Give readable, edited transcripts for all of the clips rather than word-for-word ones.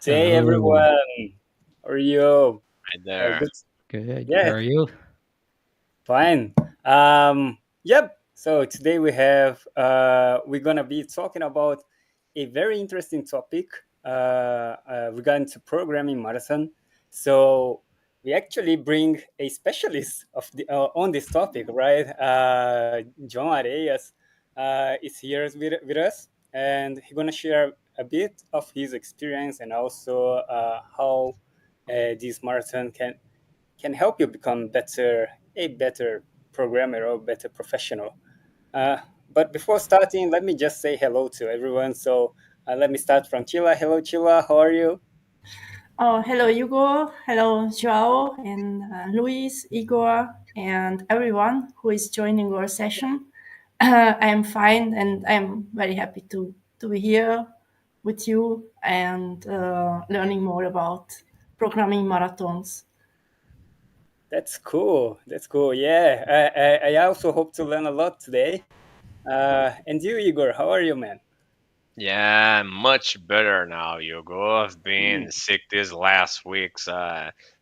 Hey Hello. everyone, how are you? Right there. Good. Good. How Yeah, are you? fine. Yep. So today we're gonna be talking about a very interesting topic regarding to programming marathon. So we actually bring a specialist on this topic, right? John Areias is here with us, and he's gonna share a bit of his experience and also how this marathon can help you become a better programmer or better professional. Uh, but before starting, let me just say hello to everyone. So let me start from Chila. Hello, Chila. How are you? Oh, hello, Hugo. Hello, Joao and Luis, Igor, and everyone who is joining our session. I am fine and I'm very happy to be here with you and learning more about programming marathons. That's cool. That's cool. Yeah, I also hope to learn a lot today. And you, Igor, how are you, man? Yeah, much better now, Hugo. I've Mm. been sick these last weeks.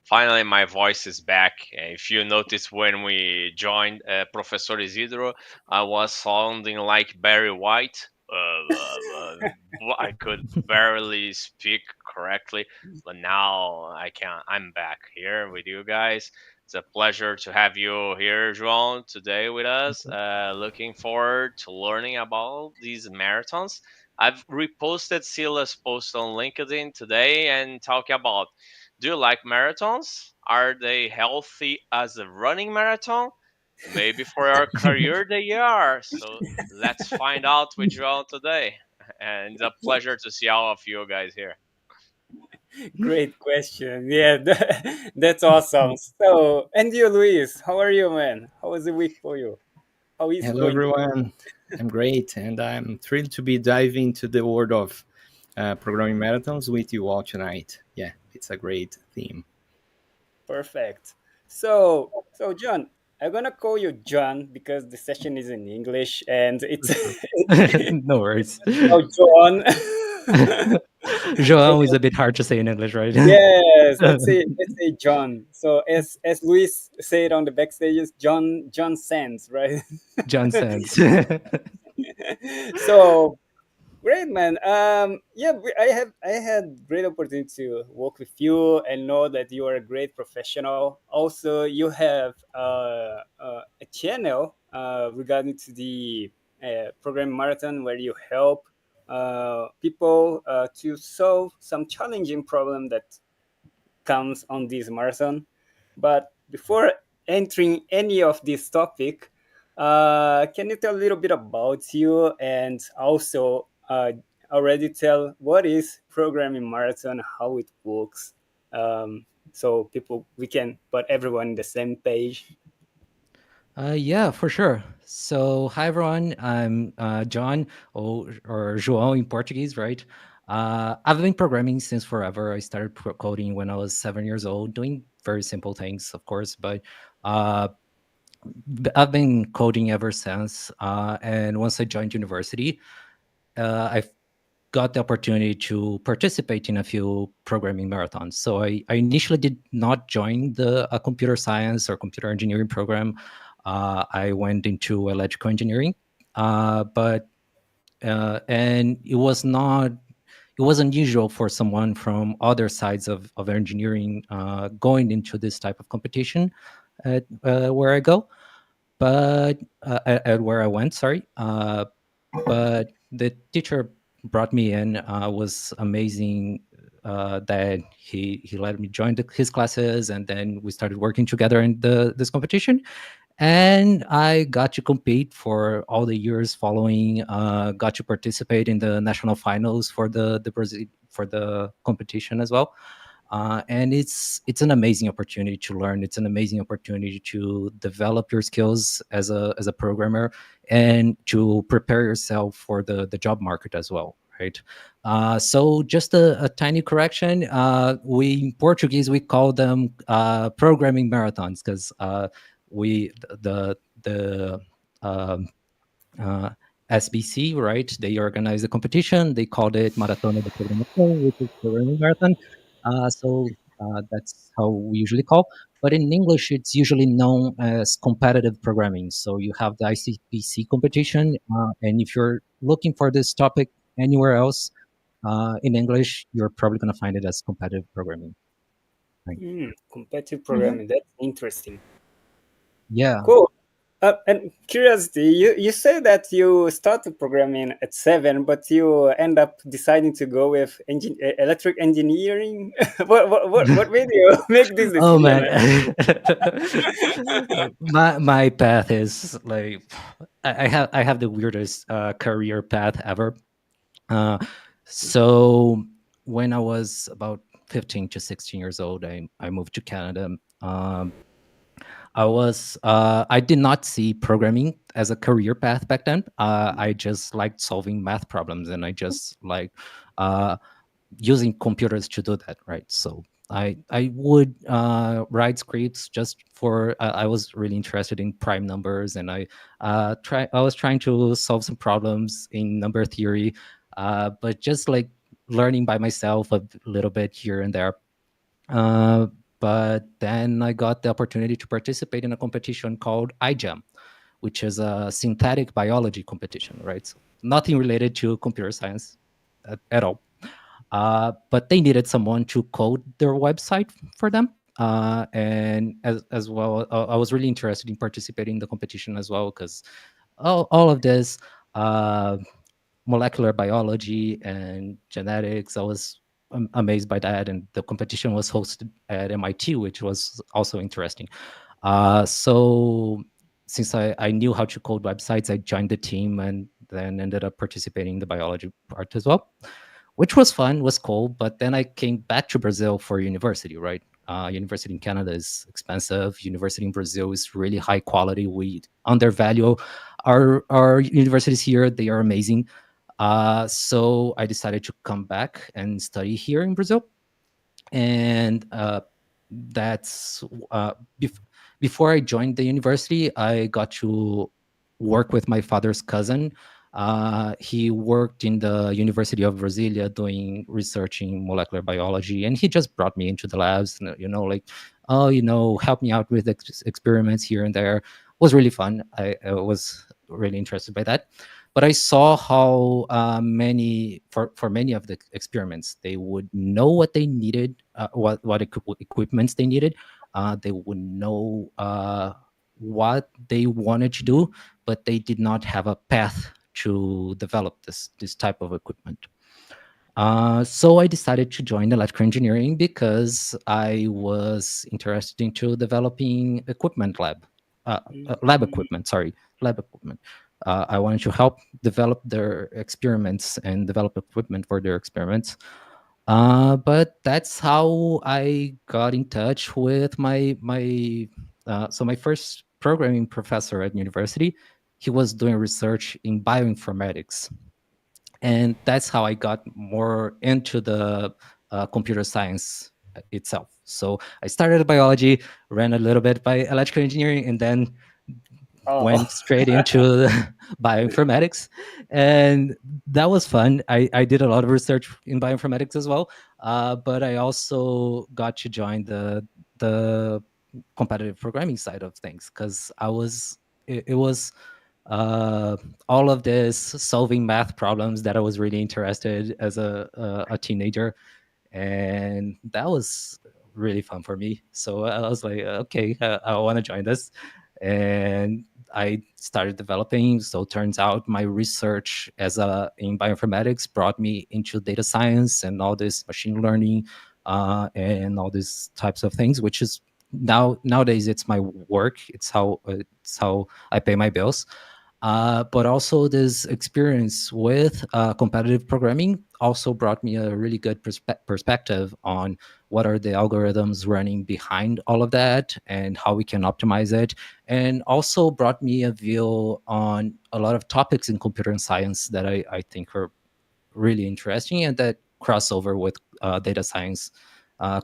Finally, my voice is back. If you notice when we joined Professor Isidro, I was sounding like Barry White. I could barely speak correctly, but now I can. I'm back here with you guys. It's a pleasure to have you here, João, today with us. Looking forward to learning about these marathons. I've reposted Sila's post on LinkedIn today and talking about, do you like marathons? Are they healthy as a running marathon? Maybe for your career they are. So let's find out with João today. And it's a pleasure to see all of you guys here. Great question. Yeah, that's awesome. So, and you, Luis, how are you, man? How was the week for you? How is it Hello, going? everyone. I'm great, and I'm thrilled to be diving into the world of programming marathons with you all tonight. Yeah, it's a great theme. Perfect. So John, I'm gonna call you John because the session is in English and it's Sure. No worries. now John. João is a bit hard to say in English, right? Yes, let's say John. So as Luis said on the backstages, John Sands, right? John Sands. So great, man. Yeah, I had great opportunity to work with you and know that you are a great professional. Also, you have a channel regarding to the program marathon where you help people to solve some challenging problem that comes on this marathon. But before entering any of this topic, can you tell a little bit about you and also already tell what is programming marathon, how it works, so people we can put everyone in the same page. Yeah, for sure. So, hi everyone. I'm John, or João in Portuguese, right? I've been programming since forever. I started coding when I was 7 years old, doing very simple things, of course, but uh, I've been coding ever since. And once I joined university, I got the opportunity to participate in a few programming marathons. So I initially did not join the computer science or computer engineering program. I went into electrical engineering, but and it was unusual for someone from other sides of engineering going into this type of competition at where I go, but at where I went, sorry. But the teacher brought me in, was amazing, that he let me join his classes, and then we started working together in this competition, and I got to compete for all the years following. Got to participate in the national finals for the Brazil, for the competition as well. And it's an amazing opportunity to learn. It's an amazing opportunity to develop your skills as a programmer, and to prepare yourself for the job market as well, right? So just a tiny correction. We in Portuguese we call them programming marathons, because we the um, uh, SBC, right? They organized a competition. They called it Maratona de Programação, which is programming marathon. That's how we usually call. But in English, it's usually known as competitive programming. So you have the ICPC competition, and if you're looking for this topic anywhere else in English, you're probably going to find it as competitive programming. Competitive programming. That's interesting. Yeah. Cool. And curiosity, you say that you started programming at 7, but you end up deciding to go with electric engineering. what made you make this decision? Oh man, my path is like I have the weirdest career path ever. So when I was about 15 to 16 years old, I moved to Canada. I did not see programming as a career path back then. I just liked solving math problems, and I just like using computers to do that, right? So I would write scripts just for I was really interested in prime numbers, and I was trying to solve some problems in number theory, but just like learning by myself a little bit here and there. But then I got the opportunity to participate in a competition called iGEM, which is a synthetic biology competition, right? So nothing related to computer science at all. But they needed someone to code their website for them. And as well, I was really interested in participating in the competition as well, because all of this molecular biology and genetics, I was amazed by that. And the competition was hosted at MIT, which was also interesting. So since I knew how to code websites, I joined the team and then ended up participating in the biology part as well, which was fun, was cool. But then I came back to Brazil for university, right? University in Canada is expensive. University in Brazil is really high quality. We undervalue our universities here. They are amazing. So I decided to come back and study here in Brazil. And that's before I joined the university, I got to work with my father's cousin. He worked in the University of Brasilia doing research in molecular biology, and he just brought me into the labs, like, help me out with experiments here and there. It was really fun. I was really interested by that. But I saw how for many of the experiments, they would know what they needed, what equipments they needed. They would know what they wanted to do, but they did not have a path to develop this type of equipment. So I decided to join electrical engineering because I was interested into developing lab equipment. I wanted to help develop their experiments and develop equipment for their experiments. But that's how I got in touch with my first programming professor at university. He was doing research in bioinformatics. And that's how I got more into the computer science itself. So I started biology, ran a little bit by electrical engineering, and then went straight into bioinformatics. And that was fun. I did a lot of research in bioinformatics as well. But I also got to join the competitive programming side of things, because it was all of this solving math problems that I was really interested as a teenager, and that was really fun for me. So I was like, okay, I want to join this, and I started developing. So it turns out my research in bioinformatics brought me into data science and all this machine learning and all these types of things, which is nowadays it's my work. It's how I pay my bills. But also this experience with competitive programming also brought me a really good perspective on what are the algorithms running behind all of that and how we can optimize it. And also brought me a view on a lot of topics in computer science that I think are really interesting and that cross over with data science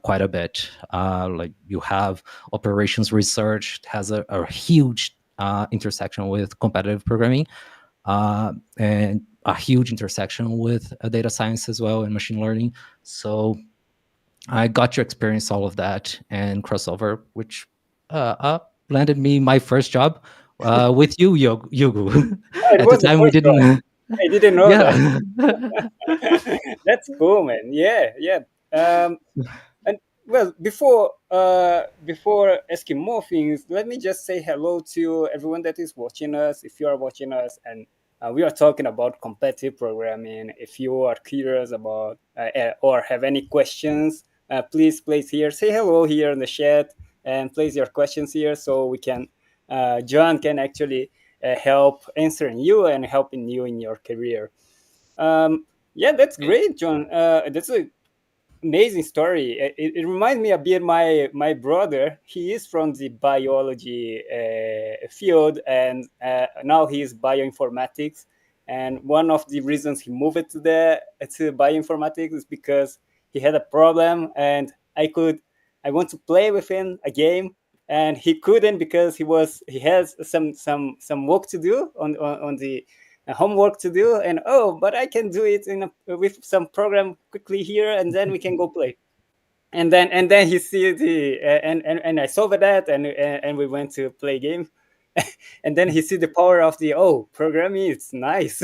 quite a bit. Like you have operations research has a huge intersection with competitive programming. and a huge intersection with data science as well and machine learning. So I got to experience all of that and crossover, which landed me my first job with you, Yugu. Oh, it At the was the time, we first job. didn't. I didn't know that. Yeah. That's cool, man. Yeah, yeah. And well, before asking more things, let me just say hello to everyone that is watching us. If you are watching us, and we are talking about competitive programming. If you are curious about or have any questions, please place here. Say hello here in the chat and place your questions here so we can. John can actually help answering you and helping you in your career. Yeah, that's great, John. That's a amazing story. It reminds me a bit my brother. He is from the biology field, and now he is bioinformatics. And one of the reasons he moved to bioinformatics is because he had a problem, and I want to play with him a game, and he couldn't because he has some work to do on the homework to do, and but I can do it with some program quickly here, and then we can go play. And then he see the and I solved that, and we went to play game. And then he see the power of the programming. It's nice.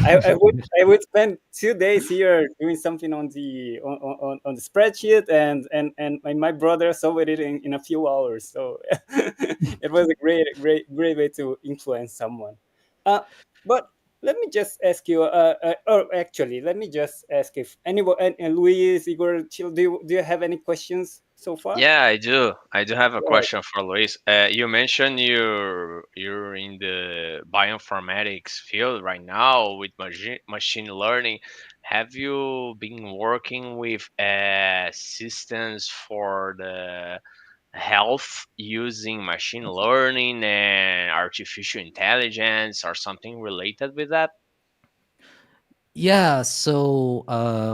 I would spend 2 days here doing something on the spreadsheet, and my brother solved it in a few hours. So it was a great way to influence someone. But let me just ask you, or actually, let me just ask if anyone, and Luis, Igor, Chil, do you have any questions so far? Yeah, I do. I do have a Right. question for Luis. You mentioned you're in the bioinformatics field right now with machine learning. Have you been working with systems for the health using machine learning and artificial intelligence or something related with that? Yeah, so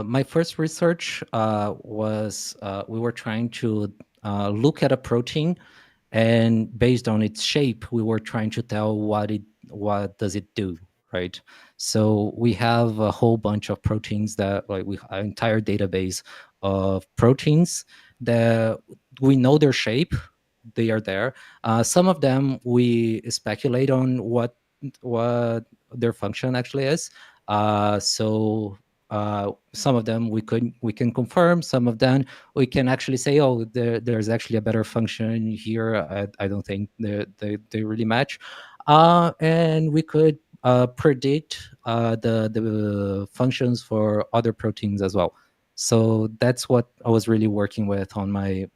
my first research was we were trying to look at a protein, and based on its shape, we were trying to tell what does it do, right? So we have a whole bunch of proteins that like we an entire database of proteins that we know their shape, they are there. Some of them we speculate on what their function actually is. Some of them we can confirm. Some of them we can actually say, oh, there's actually a better function here. I don't think they really match, and we could predict the functions for other proteins as well. So that's what I was really working with on my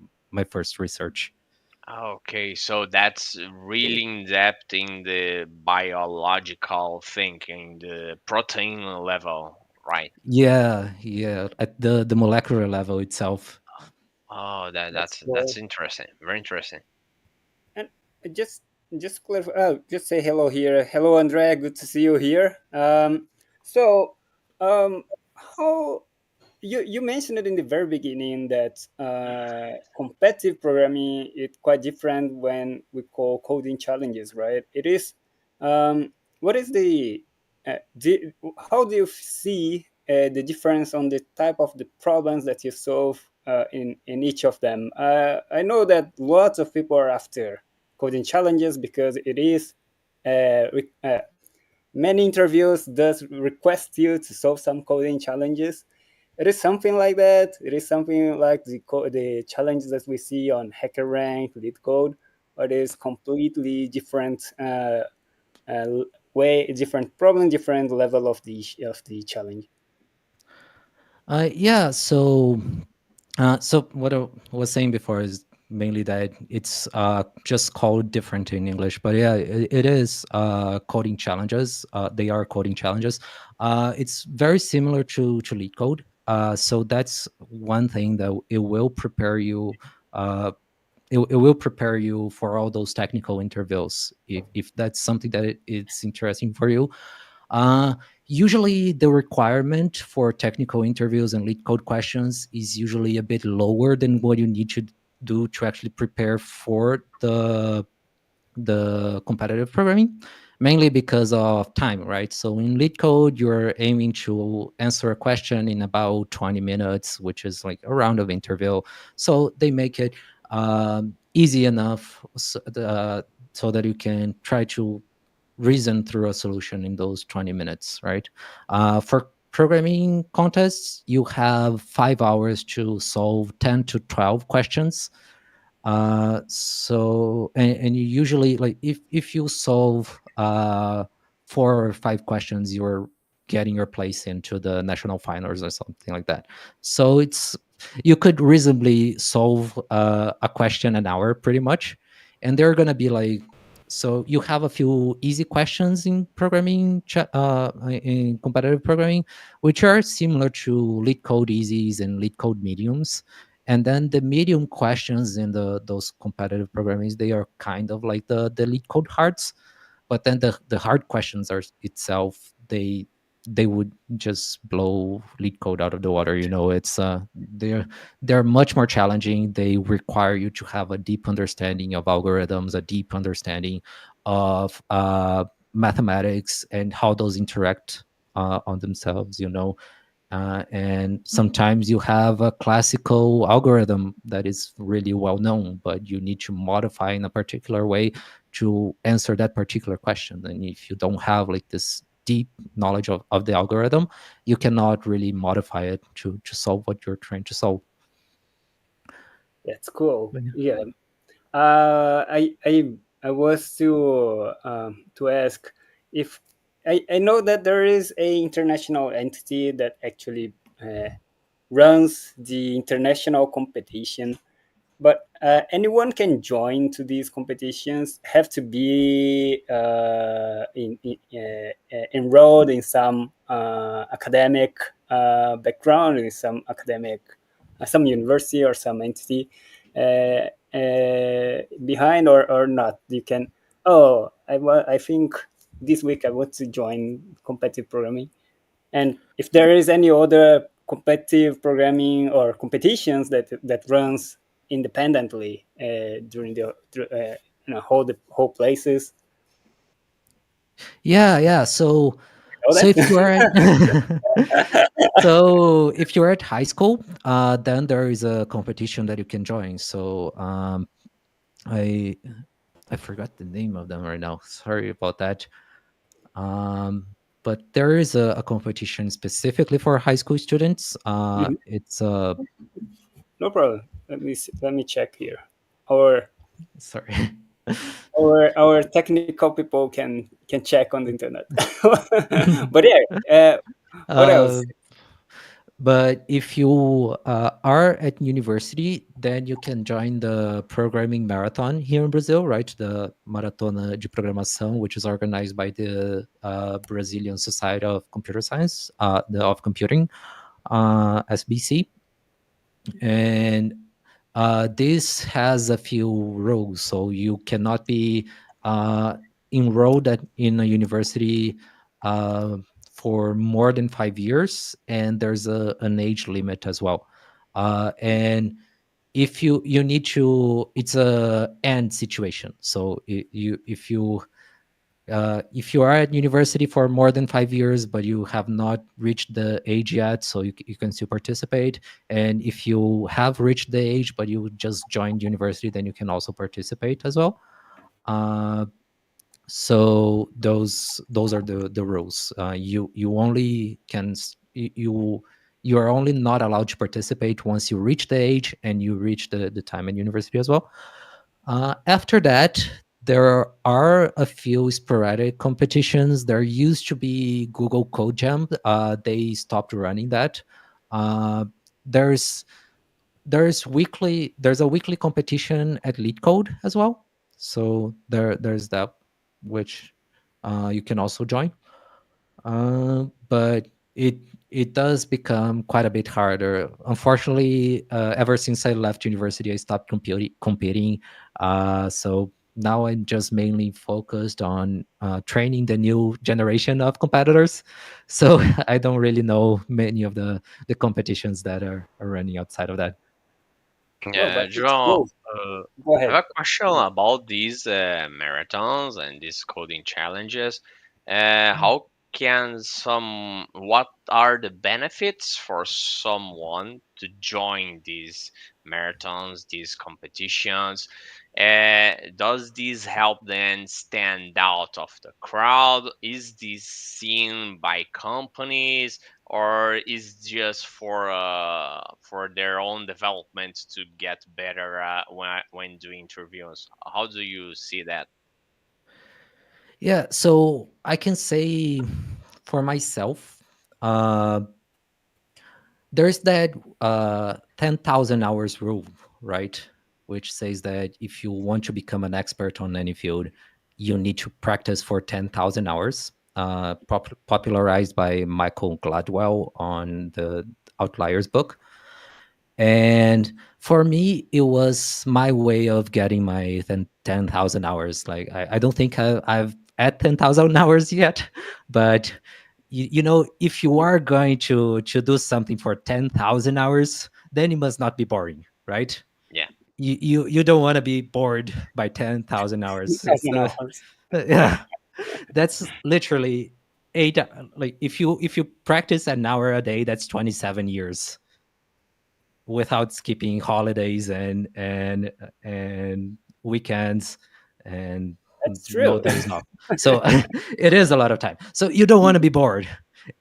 first research. Okay, so that's really in depth in the biological thinking, the protein level, right? Yeah, at the molecular level itself. Oh, that That's that's cool. that's interesting. Very interesting. And just clarify. Just say hello here. Hello, Andrea. Good to see you here. So, how you mentioned it in the very beginning that competitive programming is quite different when we call coding challenges, right? It is. What is how do you see the difference on the type of the problems that you solve in each of them? I know that lots of people are after coding challenges because it is many interviews does request you to solve some coding challenges. It is something like that. It is something like the challenges that we see on HackerRank, LeetCode, but it is completely different uh, different problem, different level of the challenge. Yeah, so what I was saying before is mainly that it's just called different in English, but yeah, it is coding challenges. They are coding challenges. It's very similar to LeetCode. So that's one thing that it will prepare you. It will prepare you for all those technical interviews if that's something that it's interesting for you. uh, Usually, the requirement for technical interviews and lead code questions is usually a bit lower than what you need to do to actually prepare for the competitive programming. mainly because of time, right? So in LeetCode, you're aiming to answer a question in about 20 minutes, which is like a round of interview. So they make it easy enough so that you can try to reason through a solution in those 20 minutes, right? For programming contests, you have 5 hours to solve 10 to 12 questions. And you usually, like, if you solve 4 or 5 questions, you're getting your place into the national finals or something like that. So you could reasonably solve a question an hour pretty much, and they're gonna be like, so you have a few easy questions in programming, in competitive programming, which are similar to LeetCode easies and LeetCode mediums. And then the medium questions in those competitive programming, they are kind of like the LeetCode hards. But then the hard questions are itself, they would just blow LeetCode out of the water. It's they're much more challenging. They require you to have a deep understanding of algorithms, a deep understanding of mathematics and how those interact on themselves. And sometimes you have a classical algorithm that is really well known, but you need to modify in a particular way to answer that particular question. And if you don't have like this deep knowledge of the algorithm, you cannot really modify it to solve what you're trying to solve. That's cool. But Yeah. I was to ask if I know that there is a international entity that actually runs the international competition, but anyone can join to these competitions. Have to be enrolled in some academic background, in some academic, some university or some entity behind, or not. You can. Oh, I think this week I want to join competitive programming. And if there is any other competitive programming or competitions that runs independently during the whole places. yeah. So Know if you are that? so if you're at high school, then there is a competition that you can join. So I forgot the name of them right now. Sorry about that. But there is a competition specifically for high school students. Mhm. It's No problem. Let me check here. Our sorry. our technical people can check on the internet. But yeah, what else? But if you are at university, then you can join the programming marathon here in Brazil, right? The Maratona de Programação, which is organized by the Brazilian Society of Computer Science, of Computing, SBC. And this has a few rules. So you cannot be enrolled in a university for more than 5 years, and there's an age limit as well. And if you need to, it's a end situation. So if you are at university for more than 5 years, but you have not reached the age yet, so you can still participate. And if you have reached the age, but you just joined university, then you can also participate as well. So those are the rules. You only can you are only not allowed to participate once you reach the age and you reach the time in university as well. After that, there are a few sporadic competitions. There used to be Google Code Jam. They stopped running that. There's a weekly competition at LeetCode as well. So there's that, which you can also join. But it does become quite a bit harder. Unfortunately, ever since I left university, I stopped competing. So now I'm just mainly focused on training the new generation of competitors. So I don't really know many of the competitions that are running outside of that. Well, Yeah, but it's João. cool. Go I ahead. have a question about these marathons and these coding challenges. How can what are the benefits for someone to join these marathons, these competitions? Does this help them stand out of the crowd? Is this seen by companies? Or is just for their own development to get better when doing interviews? How do you see that? Yeah, so I can say for myself, uh, there's that 10,000 hours rule, right? Which says that if you want to become an expert on any field, you need to practice for 10,000 hours, popularized by Michael Gladwell on the Outliers book. And for me, it was my way of getting my 10,000 hours. Like, I don't think I've at 10,000 hours yet, but if you are going to do something for 10,000 hours, then it must not be boring, right? Yeah. You don't want to be bored by 10,000 hours. It's 2,000 the hours. yeah, that's literally eight. Like if you practice an hour a day, that's 27 years without skipping holidays and weekends and That's no true. days off. So it is a lot of time. So you don't want to be bored.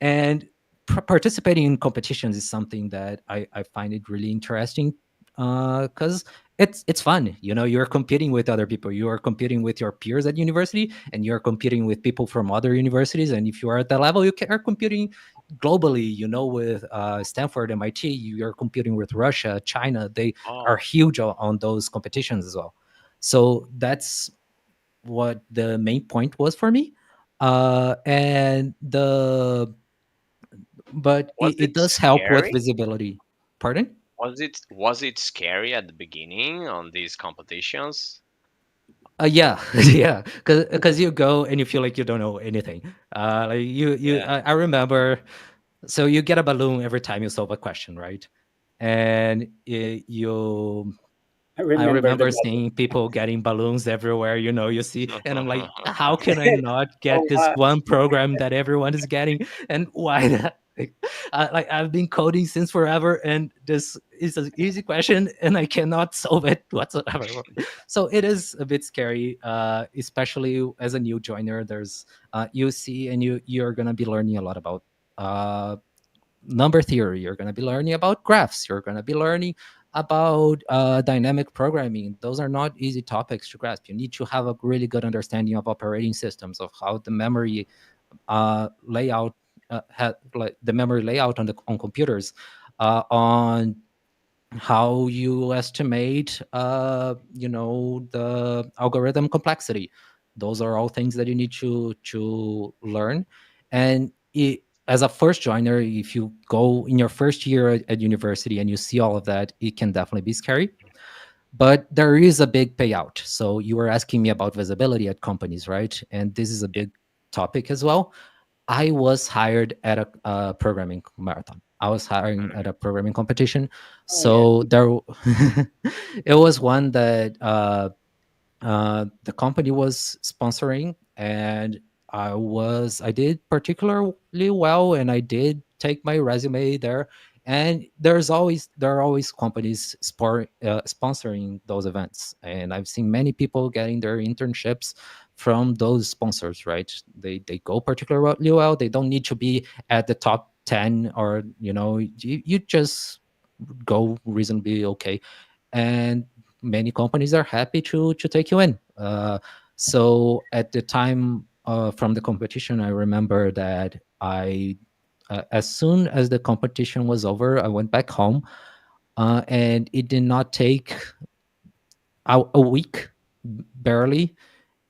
And participating in competitions is something that I find it really interesting because it's fun. You're competing with other people. You are competing with your peers at university, and you're competing with people from other universities. And if you are at that level, are competing globally. With Stanford, MIT, you're competing with Russia, China. They are Oh, huge on those competitions as well. So that's what the main point was for me. And the but was it it does help with scary? visibility. Pardon? Was it scary at the beginning on these competitions? Yeah, yeah, because you go and you feel like you don't know anything. Like Yeah. I remember. So you get a balloon every time you solve a question, right? And I I remember the remember button. seeing people getting balloons everywhere. You see, and I'm like, how can I not Oh, get this one program that everyone is getting, and why that? Like I've been coding since forever, and this is an easy question, and I cannot solve it whatsoever. So it is a bit scary, especially as a new joiner. There's you see, and you're gonna be learning a lot about uh, number theory. You're going to be learning about graphs. You're going to be learning about dynamic programming. Those are not easy topics to grasp. You need to have a really good understanding of operating systems, of how the memory layout like the memory layout on computers, on how you estimate the algorithm complexity. Those are all things that you need to learn. And as a first joiner, if you go in your first year at university and you see all of that, it can definitely be scary, but there is a big payout. So you were asking me about visibility at companies, right? And this is a big topic as well. I was hired at a programming marathon. I was hiring at a programming competition. oh yeah. So there, it was one that the company was sponsoring, and I did particularly well, and I did take my resume there. And there are always companies sponsoring those events, and I've seen many people getting their internships from those sponsors. Right? They go particularly well. They don't need to be at the top 10, or you just go reasonably okay, and many companies are happy to take you in. So at the time from the competition, I remember that as soon as the competition was over, I went back home, and it did not take a week, barely,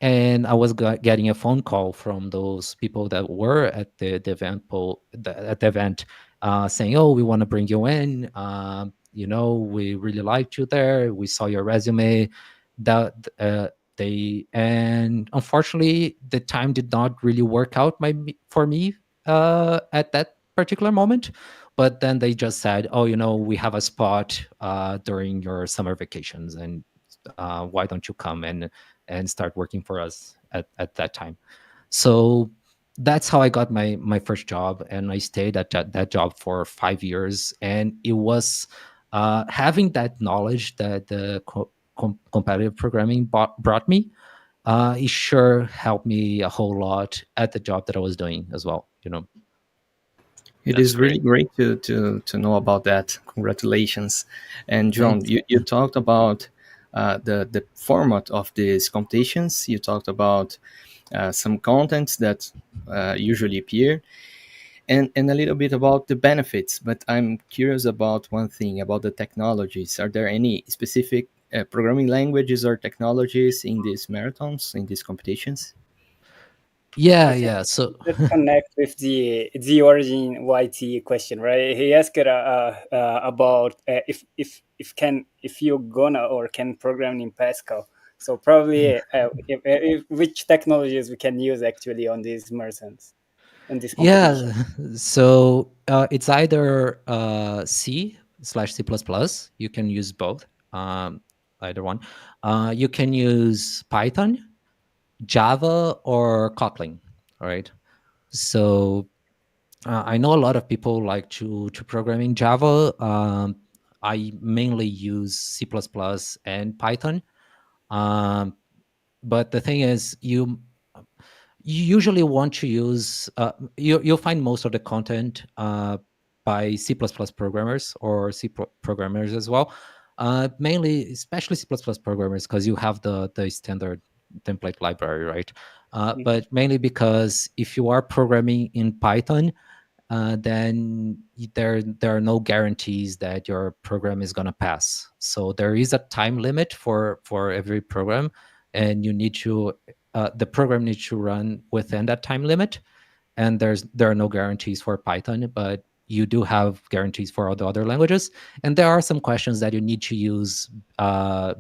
and I was getting a phone call from those people that were at the event at the event, saying, "Oh, we want to bring you in. We really liked you there. We saw your resume." That they and unfortunately, the time did not really work out for me at that particular moment. But then they just said, "Oh, we have a spot during your summer vacations," and why don't you come and start working for us at that time? So that's how I got my first job, and I stayed at that job for 5 years. And it was having that knowledge that the competitive programming brought me. It sure helped me a whole lot at the job that I was doing as well. It That's is really great. great to know about that. Congratulations. And John, Thanks. you talked about the format of these competitions. You talked about some contents that usually appear, and a little bit about the benefits. But I'm curious about one thing about the technologies. Are there any specific programming languages or technologies in these marathons, in these competitions? Yeah, I think yeah. So that connects with the origin YT question, right? He asked about if you're gonna or can program in Pascal. So probably if which technologies we can use actually on these marathons, on this competition. yeah, so it's either C/C++. You can use both, either one. You can use Python, Java, or Kotlin. All right. So I know a lot of people like to program in Java. I mainly use C++ and Python. Um, but the thing is, you usually want to use you'll find most of the content by C++ programmers or programmers as well. Mainly, especially C++ programmers, because you have the standard template library, right? But mainly because if you are programming in Python, then there are no guarantees that your program is going to pass. So there is a time limit for every program, and you need to the program needs to run within that time limit. And there are no guarantees for Python, but you do have guarantees for all the other languages. And there are some questions that you need to use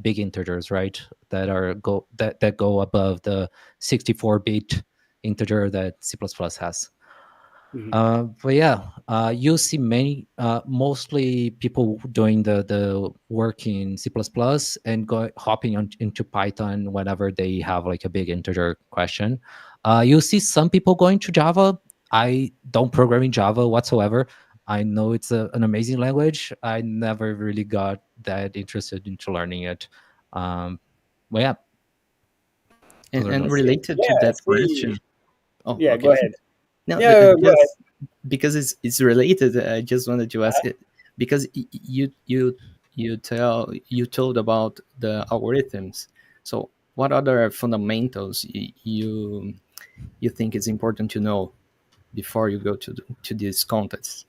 big integers, right? That go above the 64-bit integer that C++ has. But yeah, you see many, mostly people doing the work in C++ and hopping into Python whenever they have like a big integer question. You see some people going to Java. I don't program in Java whatsoever. I know it's an amazing language. I never really got that interested into learning it. But yeah, those are And those. related to Yeah, that see, question. Oh, yeah, go okay. ahead. No, Yeah, go ahead. because it's related. I just wanted to ask it because you told about the algorithms. So, what other fundamentals you think is important to know before you go to these contests,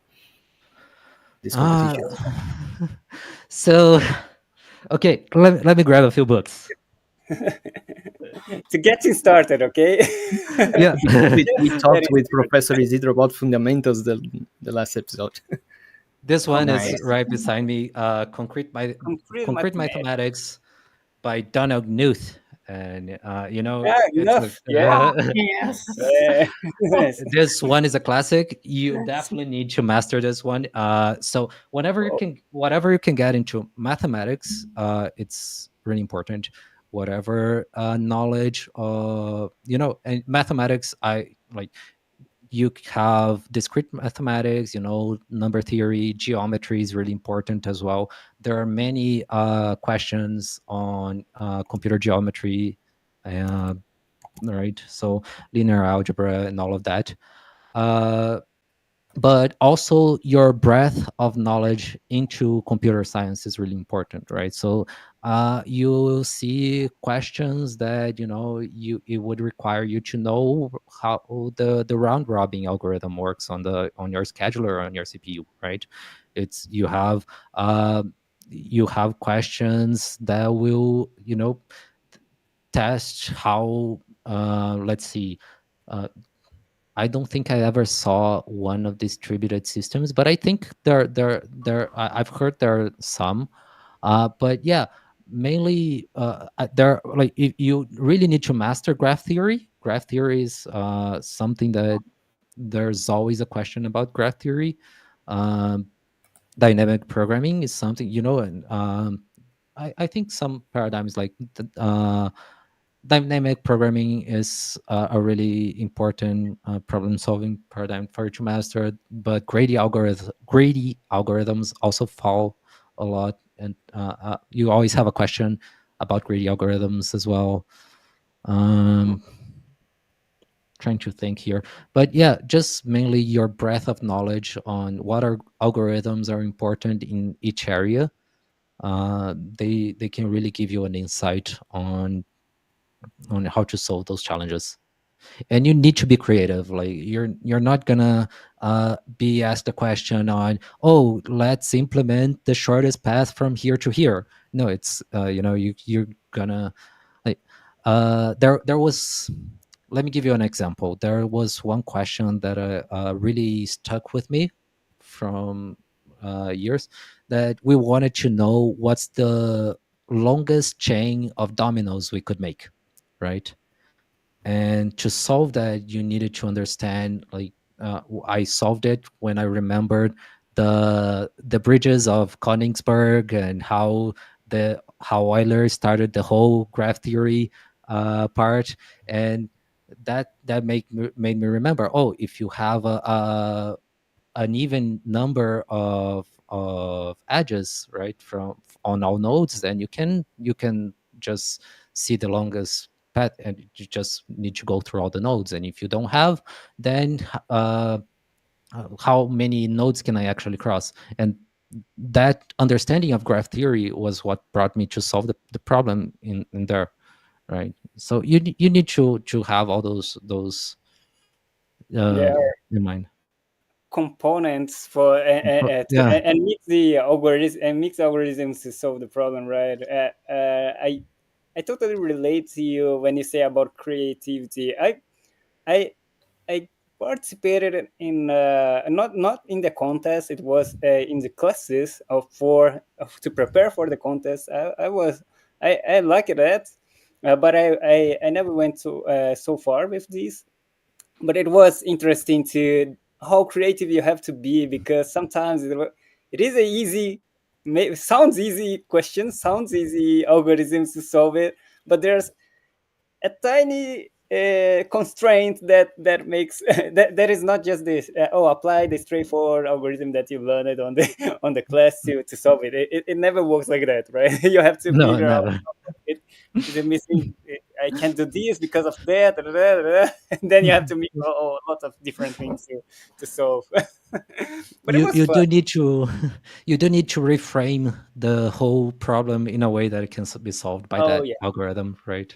these Uh, competitions? so okay, let me grab a few books. To getting started, okay? Yeah. We That talked is with Professor Isidro about fundamentals the last episode. This oh, one is nice. right beside me. Complete Concrete mathematics. Mathematics by Donald Knuth, and Yeah, it's a enough. Yeah. Yes. Yes. this one is a classic. You definitely need to master this one. So Oh, whatever you can get into mathematics, it's really important. Whatever knowledge, and mathematics, I like. You have discrete mathematics, number theory, geometry is really important as well. There are many questions on computer geometry, uh, right? So linear algebra and all of that. Uh, but also your breadth of knowledge into computer science is really important, right? So you see questions that it would require you to know how the round robin algorithm works on your scheduler, on your CPU, right? It's uh, you have questions that will test how, let's see, uh, I don't think I ever saw one of distributed systems, but I think I've heard there are some. But yeah, mainly there, like, if you really need to master graph theory. Graph theory is something that there's always a question about graph theory. Um, Dynamic programming is something, and I think some paradigms like dynamic programming is a really important problem-solving paradigm for you to master. But greedy algorithms also fall a lot, and you always have a question about greedy algorithms as well. Trying to think here, but yeah, just mainly your breadth of knowledge on what are algorithms are important in each area. They can really give you an insight on how to solve those challenges. And you need to be creative. Like you're not gonna be asked a question on, oh, let's implement the shortest path from here to here. No, it's you're gonna like there was, let me give you an example. There was one question that really stuck with me from years, that we wanted to know what's the longest chain of dominoes we could make, right? And to solve that, you needed to understand, like, I solved it when I remembered the bridges of Königsberg, and how Euler started the whole graph theory part. And that made me remember, oh, if you have an even number of edges, right, from on all nodes, then you can just see the longest path, and you just need to go through all the nodes. And if you don't have, then how many nodes can I actually cross? And that understanding of graph theory was what brought me to solve the problem in there, right? So you need to have all those There are in mind. components for Yeah. and mix the algorithm and mix algorithms to solve the problem, right? I totally relate to you when you say about creativity. I I participated in not in the contest. It was in the classes to prepare for the contest. I liked it, but I never went so far with this. But it was interesting to how creative you have to be, because sometimes it is a easy, sounds easy question, sounds easy algorithms to solve it, but there's a tiny constraint that makes that is not just this apply the straightforward algorithm that you learned on the on the class to solve it. It never works like that, right? You have to No, figure out never. it is a missing, I can't do this because of that, and then you have to make a lot of different things to solve. But it you was you fun. do need to you do need to reframe the whole problem in a way that it can be solved by Oh that yeah, algorithm, right?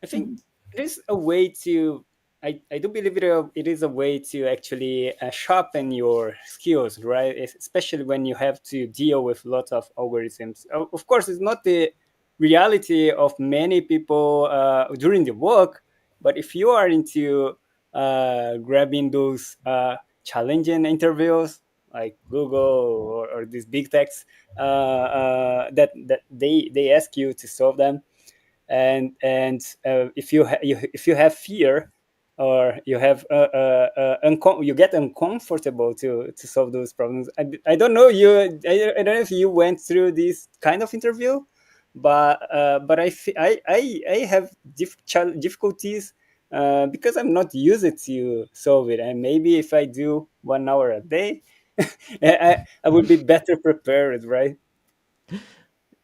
I think it is a way to. I do believe it is a way to actually sharpen your skills, right? Especially when you have to deal with lots of algorithms. Of course, it's not the reality of many people during the work, but if you are into grabbing those challenging interviews like Google or these big techs that they ask you to solve them, and if you have fear, or you have you get uncomfortable to solve those problems. I don't know you. I don't know if you went through this kind of interview, but I have difficulties because I'm not used to solve it. And maybe if I do 1 hour a day, I would be better prepared, right?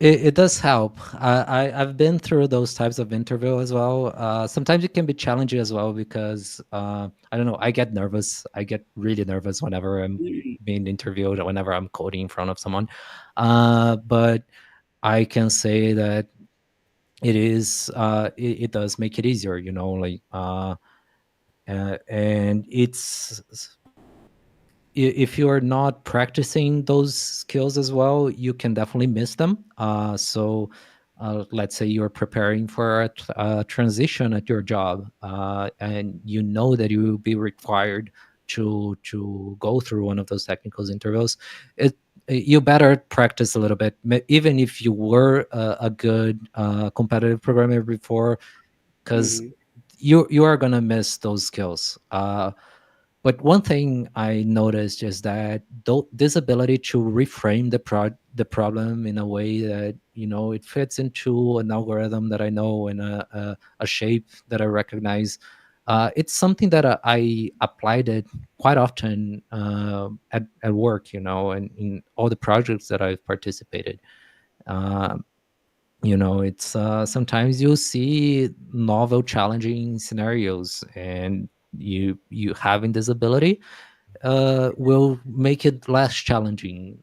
It does help. I've been through those types of interview as well. Sometimes it can be challenging as well, because I don't know, I get nervous. I get really nervous whenever I'm being interviewed, or whenever I'm coding in front of someone. But I can say that it does make it easier, like and it's, if you're not practicing those skills as well, you can definitely miss them. So let's say you're preparing for a transition at your job, and you know that you will be required to go through one of those technical interviews. You better practice a little bit, even if you were a good competitive programmer before, because Mhm. you are gonna miss those skills. But one thing I noticed is that this ability to reframe the problem in a way that it fits into an algorithm that I know and a shape that I recognize. It's something that I applied it quite often at work, and in all the projects that I've participated. Um, it's sometimes you see novel, challenging scenarios, and you having this ability will make it less challenging.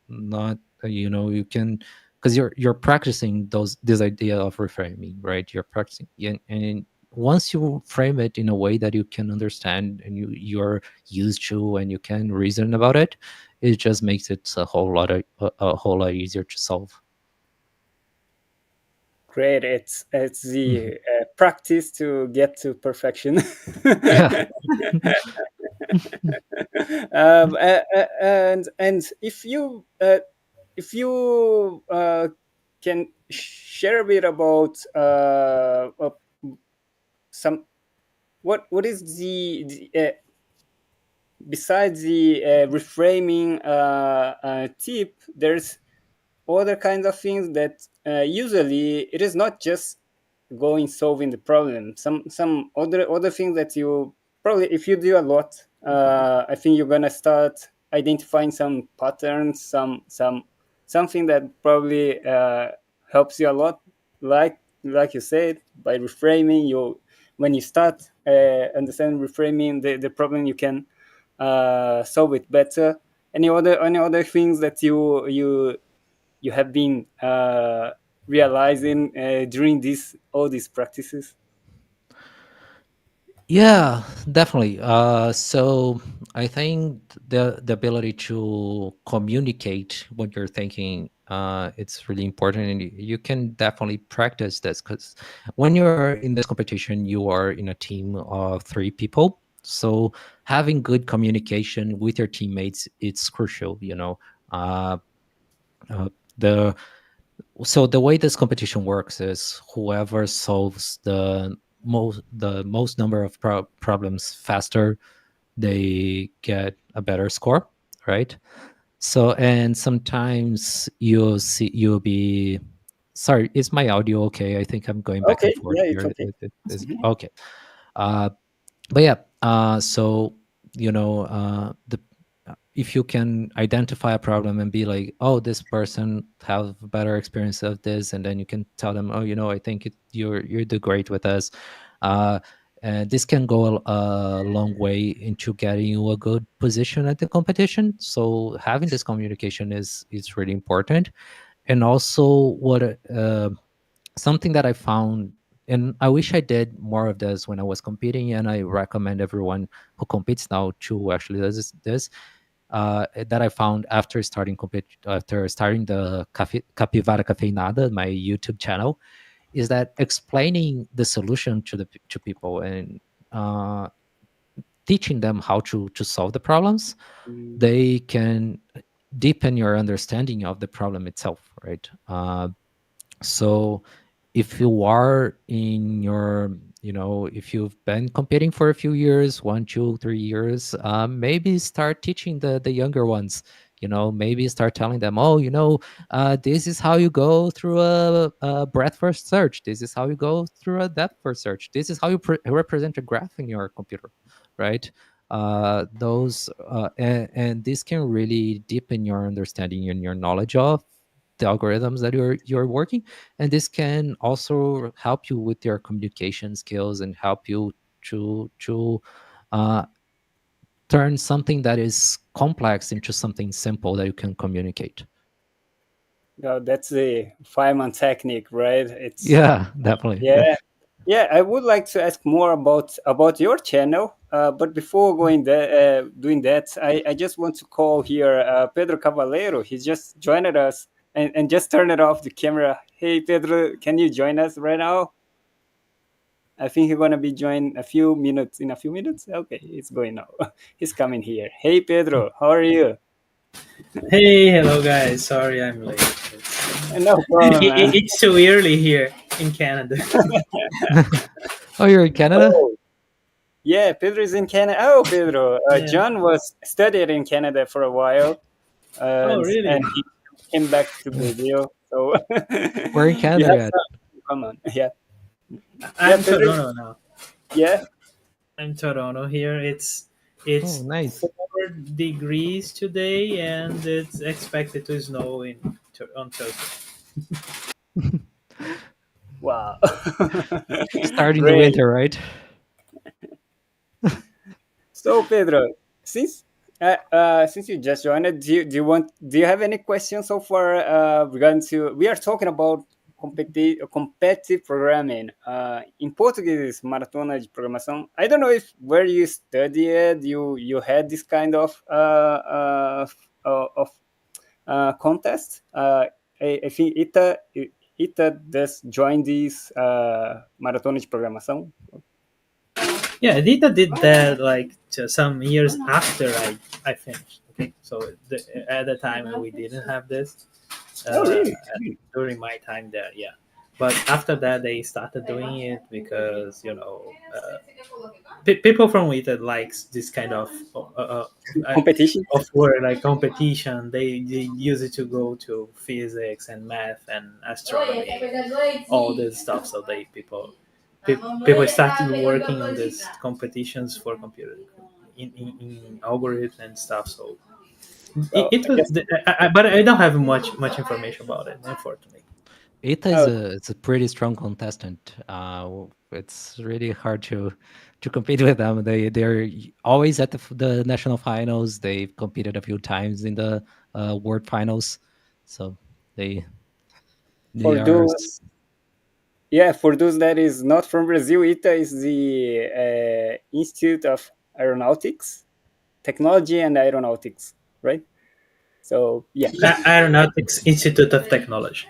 Not you can, because you're practicing this idea of reframing, right? You're practicing, and once you frame it in a way that you can understand and you're used to and you can reason about it, it just makes it a whole lot easier to solve. Great. It's the practice to get to perfection. Yeah. And if you can share a bit about some what is the besides the reframing tip, there's other kinds of things that usually it is not just going solving the problem. Some other things that you probably, if you do a lot, I think you're gonna start identifying some patterns, something that probably helps you a lot. Like you said, by reframing, you when you start understanding reframing the problem, you can solve it better. Any other things that you have been realizing during all these practices? Yeah, definitely. So I think the ability to communicate what you're thinking, it's really important, and you can definitely practice this, because when you're in this competition, you are in a team of 3 people. So having good communication with your teammates, it's crucial. Uh, uh, the So the way this competition works is whoever solves the most number of problems faster, they get a better score, right? So, and sometimes you'll be sorry, is my audio okay? I think I'm going back and Okay, forth yeah, it's here. okay. Okay. uh but yeah, so the if you can identify a problem and be like, oh, this person have a better experience of this, and then you can tell them, oh, I think you do great with us. uh and this can go a long way into getting you a good position at the competition. So having this communication is really important. And also, something that I found, and I wish I did more of this when I was competing, and I recommend everyone who competes now to actually does this, that I found after starting the Capivara Cafeinada, my YouTube channel, is that explaining the solution to people and uh, teaching them how to solve the problems, Mm. they can deepen your understanding of the problem itself, right? So if you are in your if you've been competing for a few years, 1 2 3 years, maybe start teaching the younger ones. Maybe start telling them, oh, this is how you go through a breadth first search, this is how you go through a depth first search, this is how you represent a graph in your computer, right? Those and this can really deepen your understanding and your knowledge of the algorithms that you're working. And this can also help you with your communication skills and help you to uh, turn something that is complex into something simple that you can communicate. That's the Feynman technique, right? Yeah, definitely. Yeah. I would like to ask more about your channel, but before doing that, I just want to call here Pedro Cavaleiro. He just joined us and just turned it off the camera. Hey, Pedro, can you join us right now? I think he's gonna be joined in a few minutes. Okay, it's going now. He's coming here. Hey, Pedro, how are you? Hey, hello guys. Sorry I'm late. No problem, man. It's too early here in Canada. Oh, you're in Canada? Oh, Yeah, Pedro is in Canada. Oh, Pedro. Yeah. John was studied in Canada for a while, Oh, really? and he came back to Brazil. So We're in you Canada have yet. some in common. Yeah, I'm yeah, in Pedro. Toronto now. Yeah. I'm Toronto here. It's Oh, it's nice. 4 degrees today, and it's expected to snow on Thursday. Wow. Starting the Great. winter, right? So Pedro, since since you just joined, do you have any questions so far regarding to we are talking about competitive programming in Portuguese, maratona de programação. I don't know if where you studied you had this kind of contest. I think Ita does join this maratona de programação. Yeah, Adita did that like some years after I finished. Okay, so at the time we didn't have this. Oh, really? During my time there, yeah. But after that, they started doing it because people from Wita likes this kind Competition. of word like competition. They use it to go to physics and math and astronomy, all this stuff. So people started working on these competitions for computer in algorithms and stuff. So Well, it I was, guess. but I don't have much information about it, unfortunately. Ita is Oh, it's a pretty strong contestant. It's really hard to compete with them. They're always at the national finals. They've competed a few times in the world finals, so they for are. those, yeah, for those that is not from Brazil, ITA is the Institute of Aeronautics, Technology and Aeronautics, right? So yeah, Aeronautics Institute of Technology.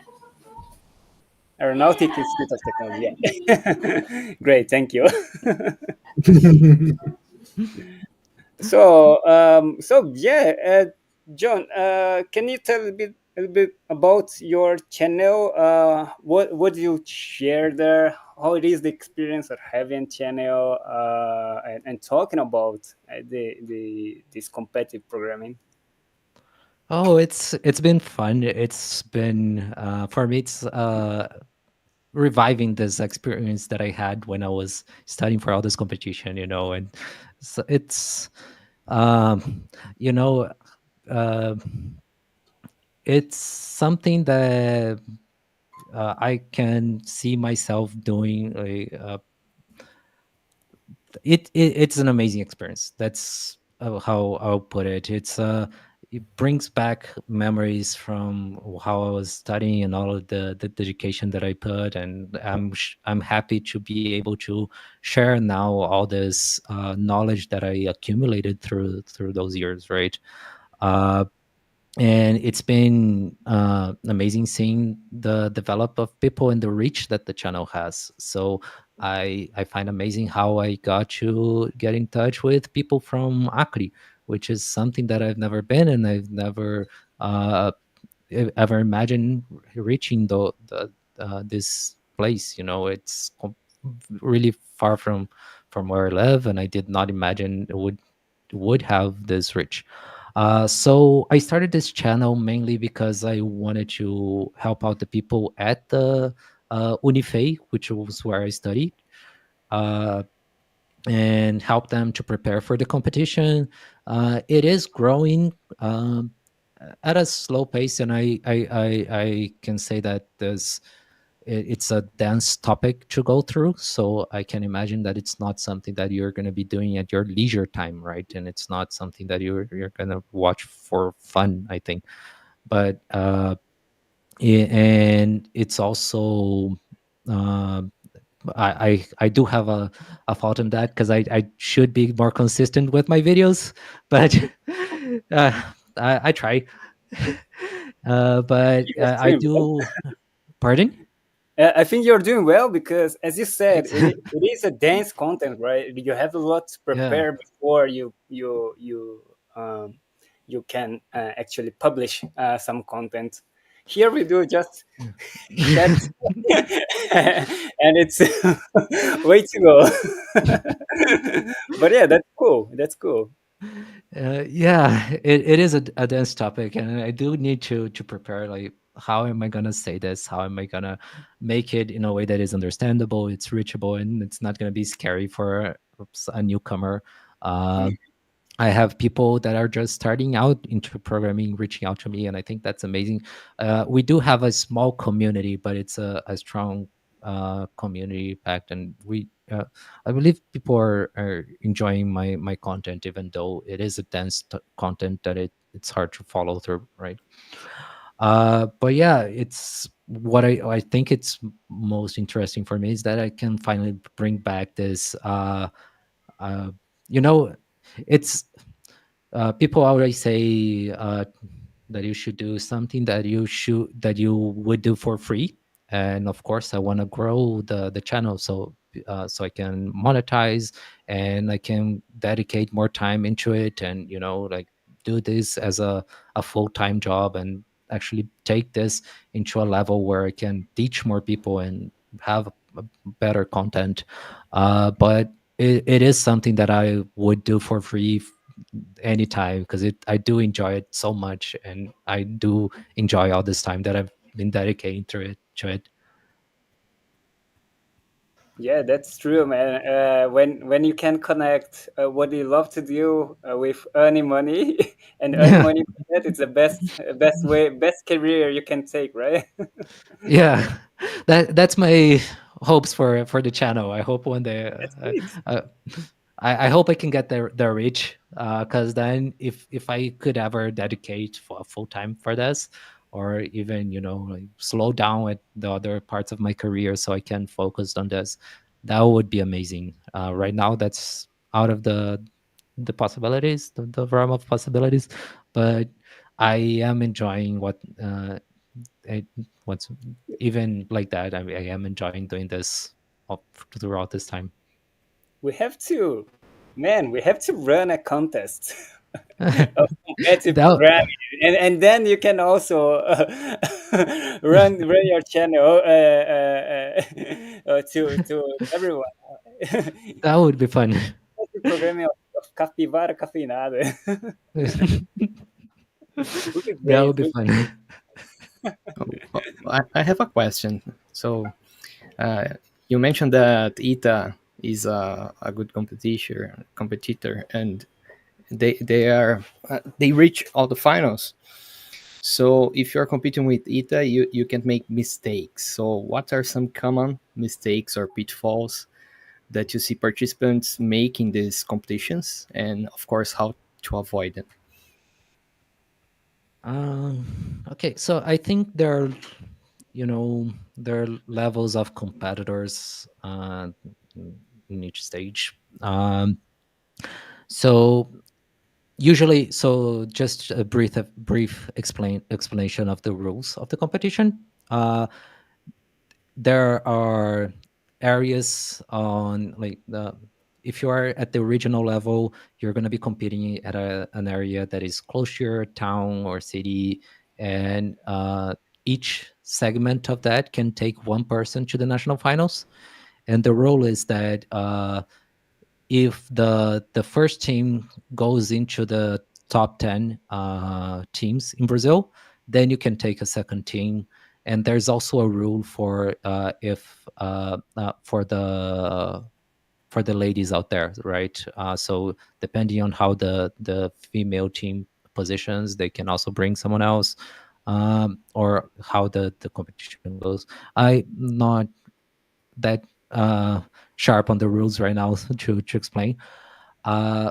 Aeronautic Institute of Technology. Yeah. Great, thank you. So yeah, John, can you tell a little bit about your channel? What do you share there? How it is the experience of having channel and talking about the this competitive programming? Oh, it's been fun. It's been for me. It's reviving this experience that I had when I was studying for all this competition. And so it's um, you know. Uh, it's something that I can see myself doing. It's an amazing experience. That's how I'll put it. It brings back memories from how I was studying and all of the dedication that I put, and I'm happy to be able to share now all this knowledge that I accumulated through those years, right? Uh, and it's been amazing seeing the develop of people and the reach that the channel has. So I find amazing how I got to get in touch with people from Acre, which is something that I've never been, and I've never uh, ever imagined reaching the this place. It's really far from where I live, and I did not imagine it would have this reach. So I started this channel mainly because I wanted to help out the people at the Unifei, which was where I studied, uh, and help them to prepare for the competition. It is growing at a slow pace, and I can say that it's a dense topic to go through, so I can imagine that it's not something that you're going to be doing at your leisure time, right? And it's not something that you're going to watch for fun, I think. But and it's also uh, I do have a fault in that, because I should be more consistent with my videos, but uh, I try. But You're I doing well. do. Pardon? I think you're doing well because, as you said, Thanks. it is a dense content, right? You have a lot to Yeah. prepare before you can actually publish some content. Here we do just chat, and it's way to go. But yeah, that's cool. That's cool. Yeah, it is a dense topic, and I do need to prepare. Like, how am I gonna say this? How am I gonna make it in a way that is understandable, it's reachable, and it's not gonna be scary for a newcomer? Uh, I have people that are just starting out into programming reaching out to me, and I think that's amazing. We do have a small community, but it's a strong community packed, and I believe people are enjoying my content, even though it is a dense content that it's hard to follow through, right? But yeah, it's what I think it's most interesting for me is that I can finally bring back this. Uh, you know, it's people always say that you should do something that you would do for free, and of course I want to grow the channel, so I can monetize and I can dedicate more time into it, and like do this as a full-time job, and actually take this into a level where I can teach more people and have better content. But it is something that I would do for free anytime, because I do enjoy it so much, and I do enjoy all this time that I've been dedicating to it. Yeah, that's true, man. When you can connect what you love to do with earning money and earn Yeah. money from that, it's the best way, best career you can take, right? Yeah, that's my hopes for the channel. I hope one day That's great. uh, I hope I can get the reach, because then if I could ever dedicate for full time for this, or even like slow down with the other parts of my career so I can focus on this, that would be amazing. Right now, that's out of the possibilities, the realm of possibilities, but I am enjoying it, what's even like that. I am enjoying doing this throughout this time. We have to, man, we have to run a contest of competitive That programming, and then you can also run your channel to everyone. that would be fun. Programming of capivara cafeinada. Would be That great. would be fun. I have a question. So you mentioned that ITA is a good competitor, and they reach all the finals. So if you're competing with ITA, you can make mistakes. So what are some common mistakes or pitfalls that you see participants make in these competitions, and of course how to avoid them? Okay, so I think there are levels of competitors in each stage. So usually, just a brief explanation of the rules of the competition. There are areas on, like, if you are at the regional level, you're going to be competing at an area that is close to your town or city, and each segment of that can take one person to the national finals. And the rule is that if the first team goes into the top 10 teams in Brazil, then you can take a second team. And there's also a rule for if for the ladies out there, right? So depending on how the female team positions, they can also bring someone else, or how the competition goes. I'm not that sharp on the rules right now to explain.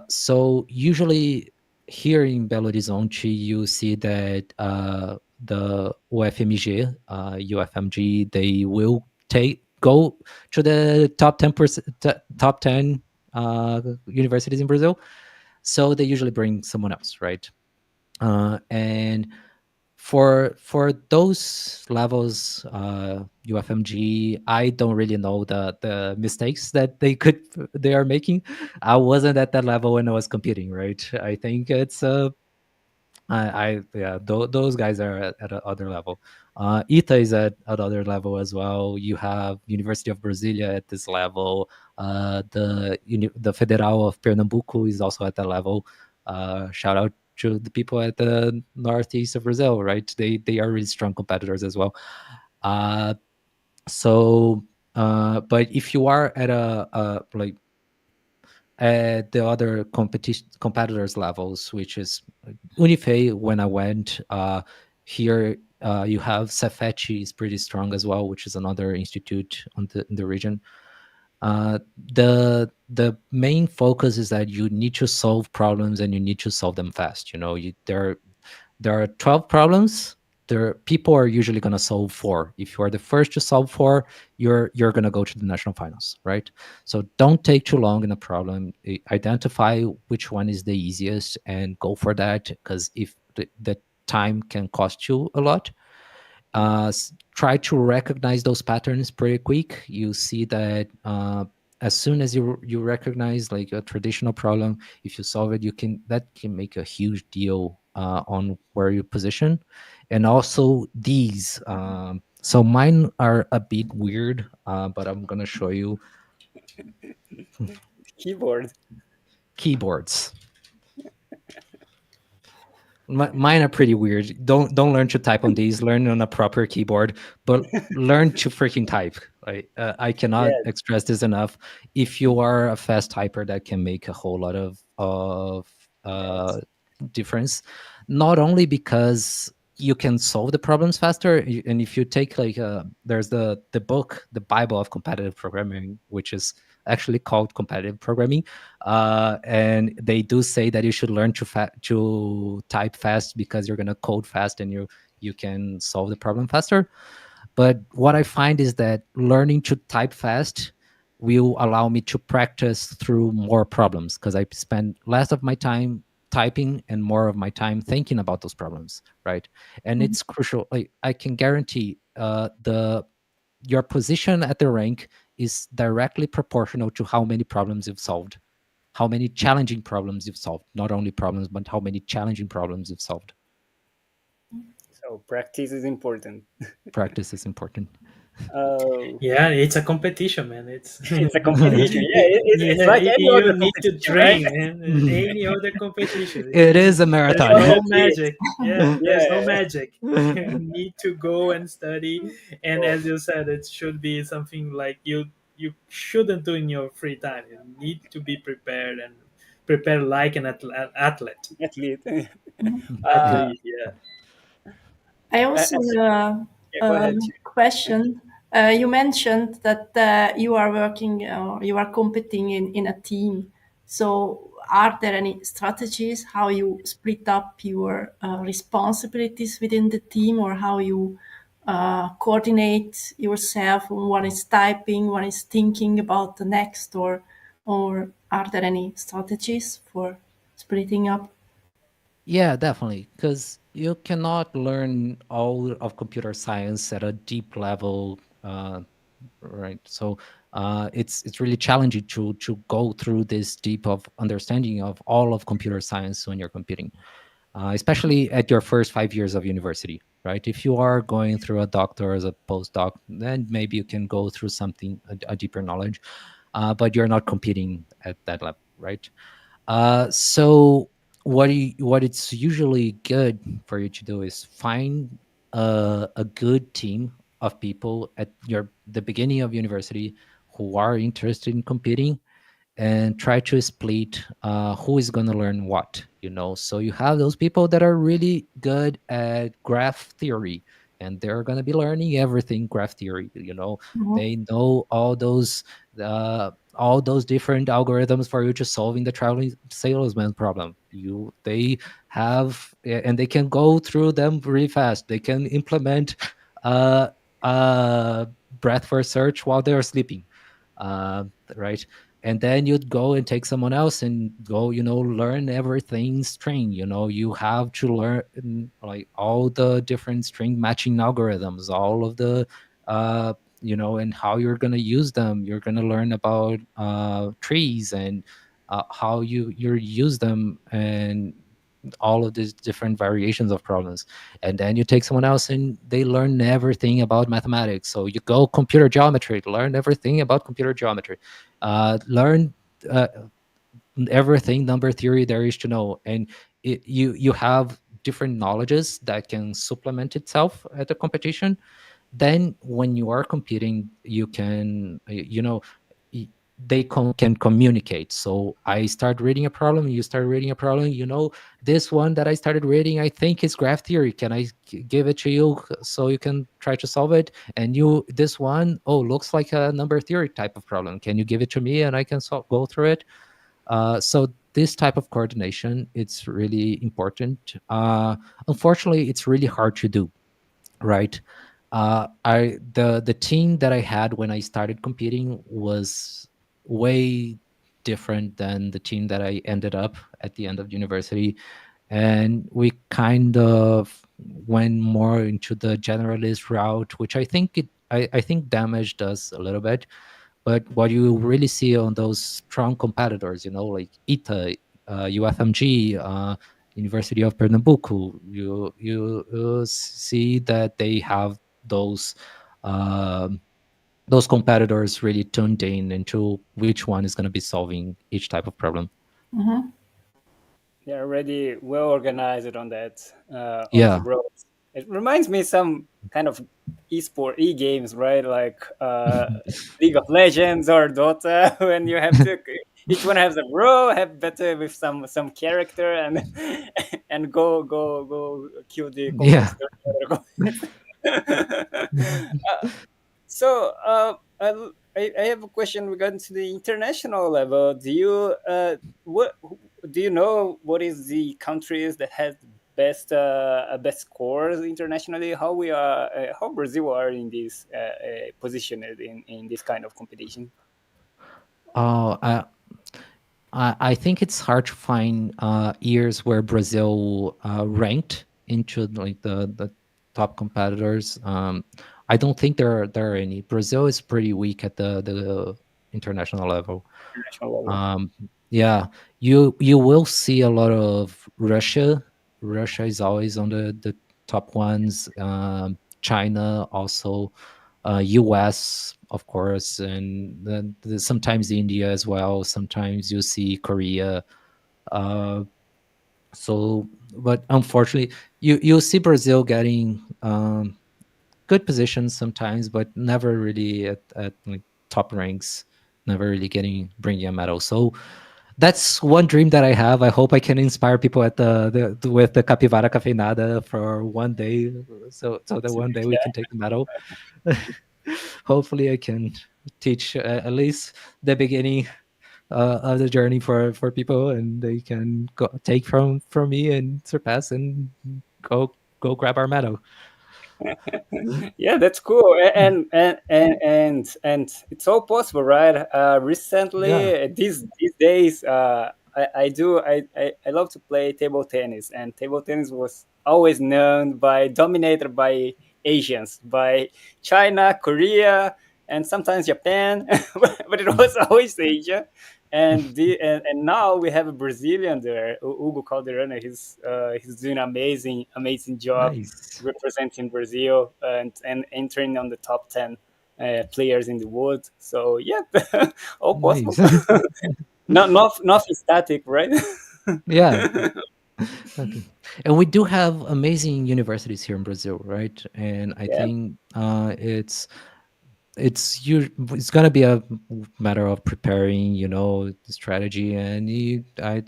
So usually here in Belo Horizonte, you see that the UFMG, UFMG, they will go to the top 10%, top 10 universities in Brazil. So they usually bring someone else, right? And for those levels, UFMG, I don't really know the mistakes that they are making. I wasn't at that level when I was competing, right? I think it's those guys are at another level. ITA is at another level as well. You have University of Brasilia at this level. The Federal of Pernambuco is also at that level. Shout out to the people at the northeast of Brazil, right? They are really strong competitors as well. But if you are at like at the other competitors levels, which is Unife, when I went here, you have Cefet is pretty strong as well, which is another institute in the region. The main focus is that you need to solve problems and you need to solve them fast. There are 12 problems. People are usually going to solve 4. If you are the first to solve 4, you're going to go to the national finals, right? So don't take too long in a problem. Identify which one is the easiest and go for that, because if the time can cost you a lot. Try to recognize those patterns pretty quick. You see that as soon as you recognize like a traditional problem, if you solve it, that can make a huge deal on where you position. And also these, so mine are a bit weird, but I'm gonna show you keyboards. Mine are pretty weird. Don't learn to type on these. Learn on a proper keyboard, but learn to freaking type. I cannot express this enough. If you are a fast typer, that can make a whole lot of difference. Not only because you can solve the problems faster, and if you take there's the book, the Bible of competitive programming, which is actually called competitive programming, and they do say that you should learn to type fast because you're going to code fast and you can solve the problem faster. But what I find is that learning to type fast will allow me to practice through more problems, because I spend less of my time typing and more of my time thinking about those problems, right? And it's crucial. I can guarantee your position at the rank is directly proportional to how many problems you've solved, how many challenging problems you've solved. Not only problems, but how many challenging problems you've solved. So practice is important. Practice is important. Yeah, it's a competition, man. It's a competition. It's like any other need to train, man. Any other competition. It is a marathon. There's no magic. There's no magic. You need to go and study, and as you said, it should be something like you shouldn't do in your free time. You need to be prepared and prepare like an athlete. Athlete. Yeah. I also have a question. You mentioned that you are working or you are competing in a team. So are there any strategies how you split up your responsibilities within the team, or how you coordinate yourself? One is typing, one is thinking about the next, or are there any strategies for splitting up? Yeah, definitely, because you cannot learn all of computer science at a deep level, right? So it's really challenging to go through this deep of understanding of all of computer science when you're competing, especially at your first 5 years of university, right? If you are going through a doctor as a postdoc, then maybe you can go through something a deeper knowledge, but you're not competing at that level, right? So what it's usually good for you to do is find a good team of people at the beginning of university who are interested in competing, and try to split who is going to learn what. So you have those people that are really good at graph theory, and they're going to be learning everything graph theory. They know all those different algorithms for you to solving the traveling salesman problem. They have, and they can go through them really fast. They can implement breath first search while they're sleeping, right? And then you'd go and take someone else and go, learn everything string. You have to learn like all the different string matching algorithms, all of the and how you're going to use them. You're going to learn about trees and how you use them, and all of these different variations of problems. And then you take someone else and they learn everything about mathematics. So you go computer geometry, learn everything about computer geometry, learn everything number theory there is to know. And you have different knowledges that can supplement itself at the competition. Then when you are competing, you can they can communicate. So I start reading a problem, you start reading a problem, this one that I started reading, I think is graph theory. Can I give it to you so you can try to solve it? And this one, oh, looks like a number theory type of problem. Can you give it to me and I can go through it? So this type of coordination, it's really important. Unfortunately, it's really hard to do, right? The team that I had when I started competing was way different than the team that I ended up at the end of university, and we kind of went more into the generalist route, which I think I think damaged us a little bit. But what you really see on those strong competitors, like ITA, UFMG, University of Pernambuco, you see that they have those competitors really tuned in into which one is going to be solving each type of problem. Mm-hmm. They're already well organized on that. Yeah. On the roads. It reminds me some kind of e-games, right? Like League of Legends or Dota, when you have to each one has a row, have better with some character, and and go kill the Yeah. So I have a question regarding to the international level. Do you know what is the countries that has best scores internationally? How we are, how Brazil are in this position in this kind of competition? I think it's hard to find years where Brazil ranked into like the top competitors. I don't think there are any. Brazil is pretty weak at the international level. Yeah, you will see a lot of Russia. Russia is always on the top ones. China also, US of course, and then sometimes India as well. Sometimes you see Korea. But unfortunately, you see Brazil getting good positions sometimes, but never really at like top ranks. Never really bringing a medal. So that's one dream that I have. I hope I can inspire people at with the Capivara Cafeinada for one day, so that one day we can take the medal. Hopefully, I can teach at least the beginning of the journey for people, and they can take from me and surpass and go grab our medal. Yeah, that's cool, and it's all possible, right? Recently, these days, I love to play table tennis, and table tennis was always known dominated by Asians, by China, Korea, and sometimes Japan, but it was always Asia. And now we have a Brazilian there, Hugo Calderano. He's doing amazing job. Nice. Representing Brazil and entering on the top 10 players in the world. So yeah, all possible. Nice. Nothing static, right? Yeah. Okay. And we do have amazing universities here in Brazil, right? And I think it's gonna be a matter of preparing, the strategy. And I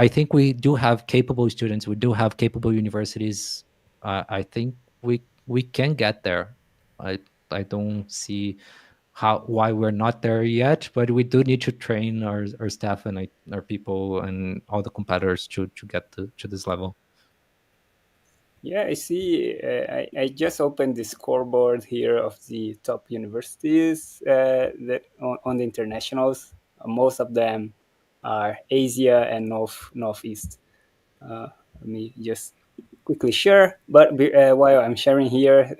think we do have capable students. We do have capable universities. I think we can get there. I don't see why we're not there yet, but we do need to train our staff and our people and all the competitors to get to this level. Yeah, I see. I just opened the scoreboard here of the top universities that on the internationals. Most of them are Asia and Northeast. Let me just quickly share. But while I'm sharing here,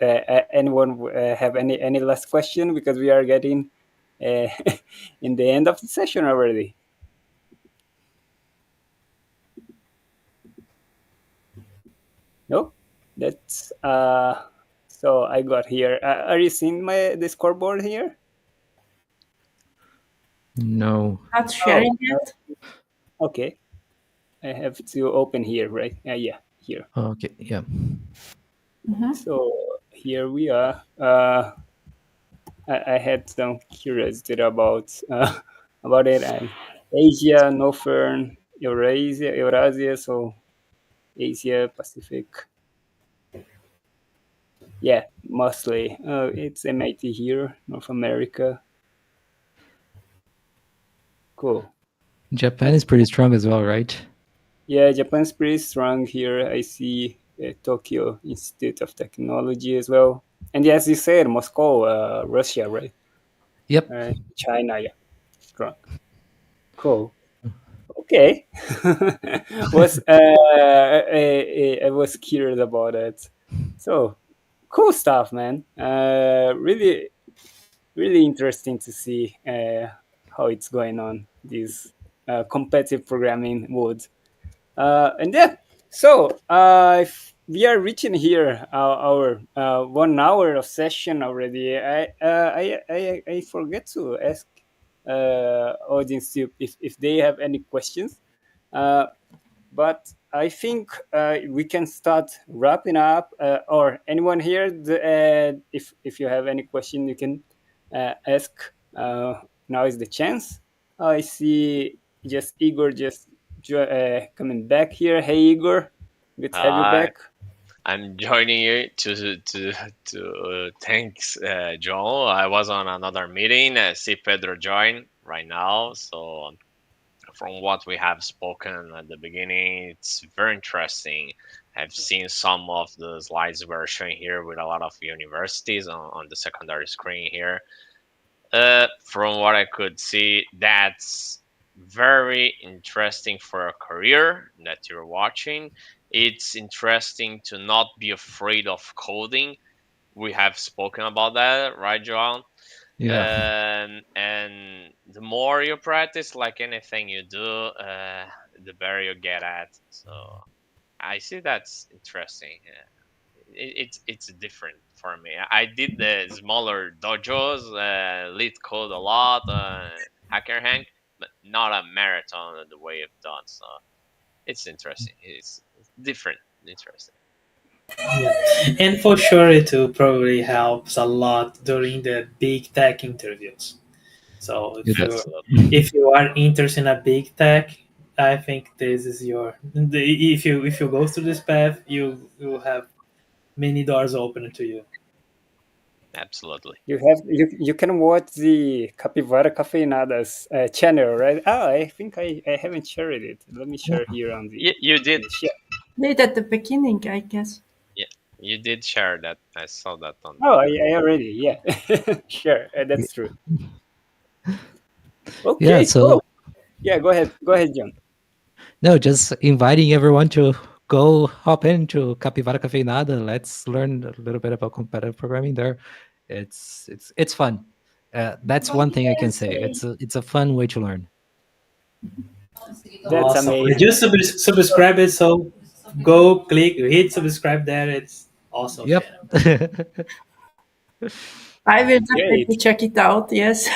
anyone have any last question, because we are getting in the end of the session already. No, that's so I got here. Are you seeing the scoreboard here? No. Not sharing Oh, it. okay. I have to open here, right? Yeah, here. Okay. Yeah. So here we are. I had some curiosity about it. And Asia, Northern Eurasia, so Asia, Pacific. Yeah, mostly. It's MIT here, North America. Cool. Japan is pretty strong as well, right? Yeah, Japan's pretty strong here. I see Tokyo Institute of Technology as well. And yeah, as you said, Moscow, Russia, right? Yep. China, yeah, strong. Cool. Okay. I was curious about it. So cool stuff, man. Really, really interesting to see how it's going on this competitive programming world. And yeah, so we are reaching here our 1 hour of session already. I forget to ask audience if they have any questions, uh, but I think we can start wrapping up. Or anyone here, if you have any question, you can ask. Now is the chance. I see just Igor just coming back here. Hey Igor, good to have you Hi, back. I'm joining you thanks, Joel. I was on another meeting. I see Pedro join right now. So from what we have spoken at the beginning, it's very interesting. I've seen some of the slides we're showing here with a lot of universities on the secondary screen here. From what I could see, that's very interesting for a career that you're watching. It's interesting to not be afraid of coding. We have spoken about that, right, Joan? Yeah. And the more you practice, like anything you do, the better you get at. So I see that's interesting. It's different for me. I did the smaller dojos, lead code a lot, hacker hang, but not a marathon the way you've done. So it's interesting. It's different, interesting. Yeah. And for sure, it will probably helps a lot during the big tech interviews. So Yeah, Absolutely. if you are interested in a big tech, I think this is if you go through this path, you will have many doors open to you. Absolutely. You can watch the Capivara Cafeinadas channel, right? Oh, I think I haven't shared it. Let me share here on the You did. share. Late at the beginning, I guess. Yeah, you did share that. I saw that on. Oh, I already, yeah. Sure, that's true. Yeah. Okay, So cool. Yeah, go ahead, John. no, just inviting everyone to go hop into Capivara Cafeinada. Let's learn a little bit about competitive programming there. It's fun. That's one thing I can say. It's a fun way to learn. That's Awesome. amazing. Just subscribe it. So go click, hit subscribe there. It's awesome Yep. channel. I will Great. definitely check it out. Yes,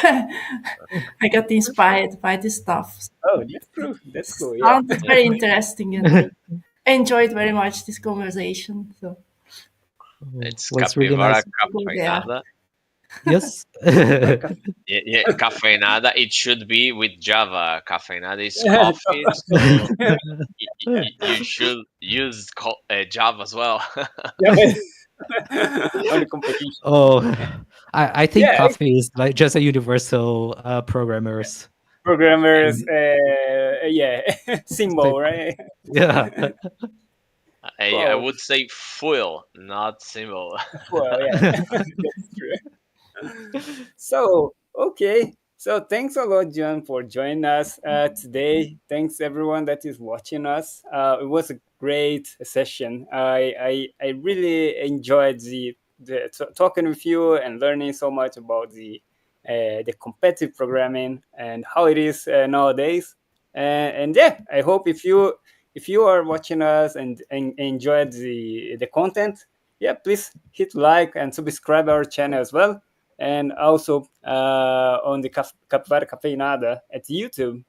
I got inspired by this stuff. Oh, that's true. That's cool. Yeah. Sounds very interesting, and I enjoyed very much this conversation. So It's Was really nice. Capivara go there. Cafeinada. Yes. Yeah, Cafeinada. It should be with Java. Cafeinada is coffee, so you should use Java as well. On the competition. Oh, I think Yeah, coffee is like just a universal programmers. programmers. Yeah, symbol, right? Yeah. I Cool. would say fuel, not symbol. Well, yeah, that's true. So, okay. So, thanks a lot, John, for joining us today. Thanks, everyone that is watching us. It was a great session. I really enjoyed talking with you and learning so much about the competitive programming and how it is nowadays. And yeah, I hope if you are watching us and enjoyed the content, yeah, please hit like and subscribe our channel as well. And also on the Capivara Cafeinada at YouTube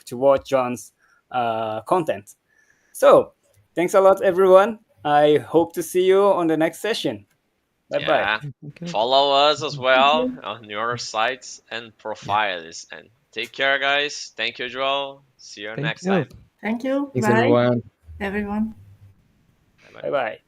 to watch John's content. So thanks a lot, everyone. I hope to see you on the next session. Bye bye. Yeah. Okay. Follow us as well on your sites and profiles. And take care, guys. Thank you, Joel. See you Thank next you. time. Thank you. Thanks, Bye, everyone. everyone. Bye-bye. Bye bye.